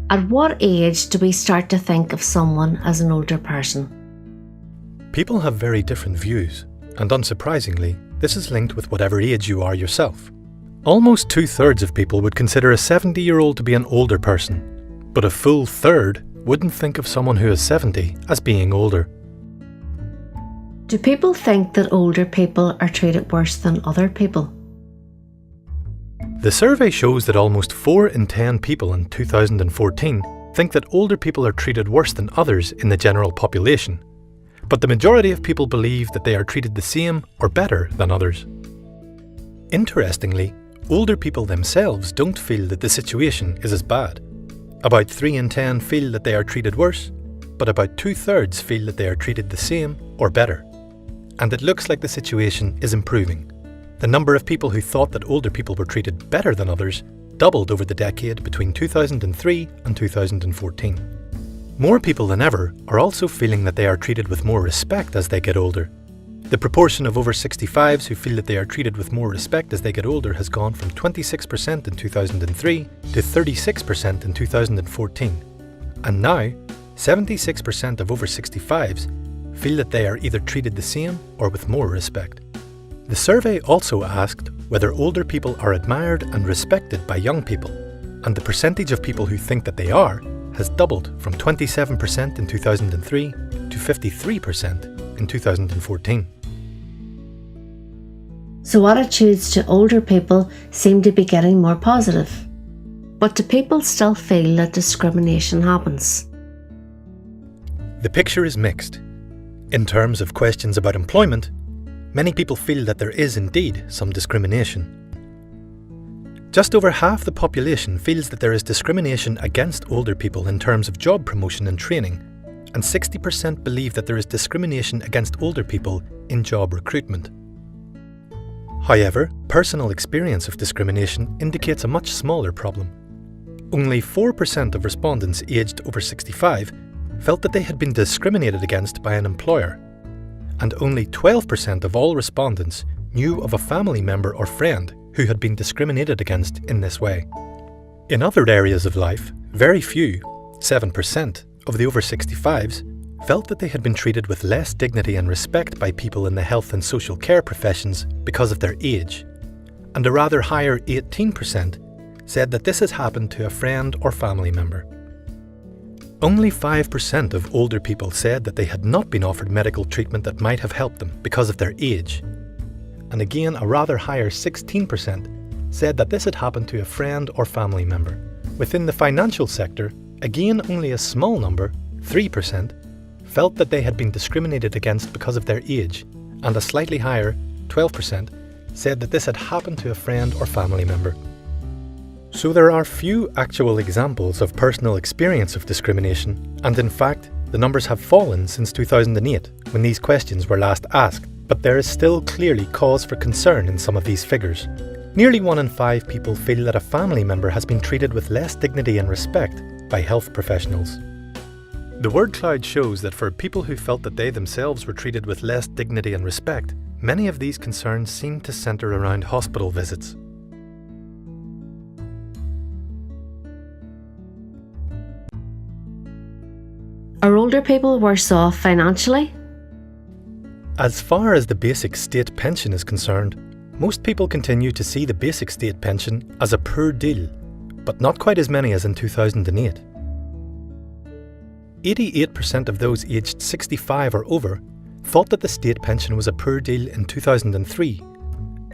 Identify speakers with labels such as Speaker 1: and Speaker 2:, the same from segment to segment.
Speaker 1: At what age do we start to think of someone as an older person?
Speaker 2: People have very different views, and unsurprisingly, this is linked with whatever age you are yourself. Almost 2/3 of people would consider a 70-year-old to be an older person, but a full third wouldn't think of someone who is 70 as being older.
Speaker 1: Do people think that older people are treated worse than other people?
Speaker 2: The survey shows that almost 4 in 10 people in 2014 think that older people are treated worse than others in the general population, but the majority of people believe that they are treated the same or better than others. Interestingly, older people themselves don't feel that the situation is as bad. About 3 in 10 feel that they are treated worse, but about 2/3 feel that they are treated the same or better. And it looks like the situation is improving. The number of people who thought that older people were treated better than others doubled over the decade between 2003 and 2014. More people than ever are also feeling that they are treated with more respect as they get older. The proportion of over 65s who feel that they are treated with more respect as they get older has gone from 26% in 2003 to 36% in 2014. And now, 76% of over 65s feel that they are either treated the same or with more respect. The survey also asked whether older people are admired and respected by young people, and the percentage of people who think that they are has doubled from 27% in 2003 to 53% in 2014.
Speaker 1: So attitudes to older people seem to be getting more positive. But do people still feel that discrimination happens?
Speaker 2: The picture is mixed. In terms of questions about employment, many people feel that there is indeed some discrimination. Just over half the population feels that there is discrimination against older people in terms of job promotion and training, and 60% believe that there is discrimination against older people in job recruitment. However, personal experience of discrimination indicates a much smaller problem. Only 4% of respondents aged over 65 felt that they had been discriminated against by an employer, and only 12% of all respondents knew of a family member or friend who had been discriminated against in this way. In other areas of life, very few, 7%, of the over 65s felt that they had been treated with less dignity and respect by people in the health and social care professions because of their age, and a rather higher 18% said that this has happened to a friend or family member. Only 5% of older people said that they had not been offered medical treatment that might have helped them because of their age. And again, a rather higher 16% said that this had happened to a friend or family member. Within the financial sector, again only a small number, 3%, felt that they had been discriminated against because of their age, and a slightly higher, 12%, said that this had happened to a friend or family member. So there are few actual examples of personal experience of discrimination, and in fact, the numbers have fallen since 2008, when these questions were last asked, but there is still clearly cause for concern in some of these figures. Nearly 1 in 5 people feel that a family member has been treated with less dignity and respect by health professionals. The word cloud shows that for people who felt that they themselves were treated with less dignity and respect, many of these concerns seem to centre around hospital visits.
Speaker 1: Are older people worse off financially?
Speaker 2: As far as the basic state pension is concerned, most people continue to see the basic state pension as a poor deal, but not quite as many as in 2008. 88% of those aged 65 or over thought that the state pension was a poor deal in 2003,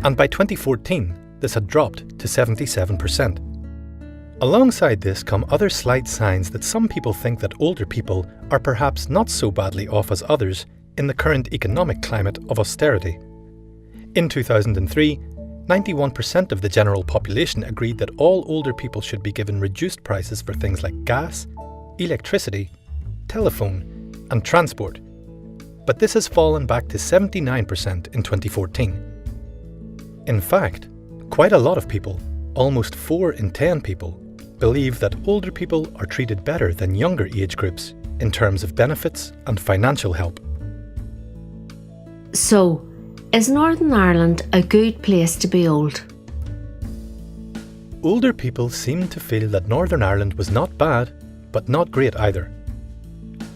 Speaker 2: and by 2014 this had dropped to 77%. Alongside this come other slight signs that some people think that older people are perhaps not so badly off as others in the current economic climate of austerity. In 2003, 91% of the general population agreed that all older people should be given reduced prices for things like gas, electricity, telephone, and transport. But this has fallen back to 79% in 2014. In fact, quite a lot of people, almost 4 in 10 people, believe that older people are treated better than younger age groups in terms of benefits and financial help.
Speaker 1: So, is Northern Ireland a good place to be old?
Speaker 2: Older people seem to feel that Northern Ireland was not bad, but not great either.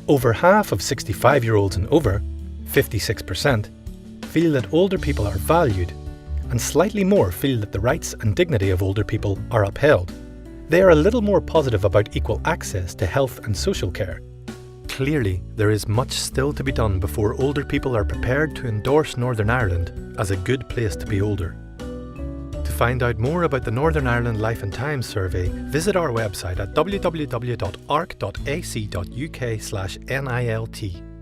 Speaker 2: Over half of 65-year-olds and over, 56%, feel that older people are valued, and slightly more feel that the rights and dignity of older people are upheld. They are a little more positive about equal access to health and social care. Clearly, there is much still to be done before older people are prepared to endorse Northern Ireland as a good place to be older. To find out more about the Northern Ireland Life and Times survey, visit our website at www.arc.ac.uk/NILT.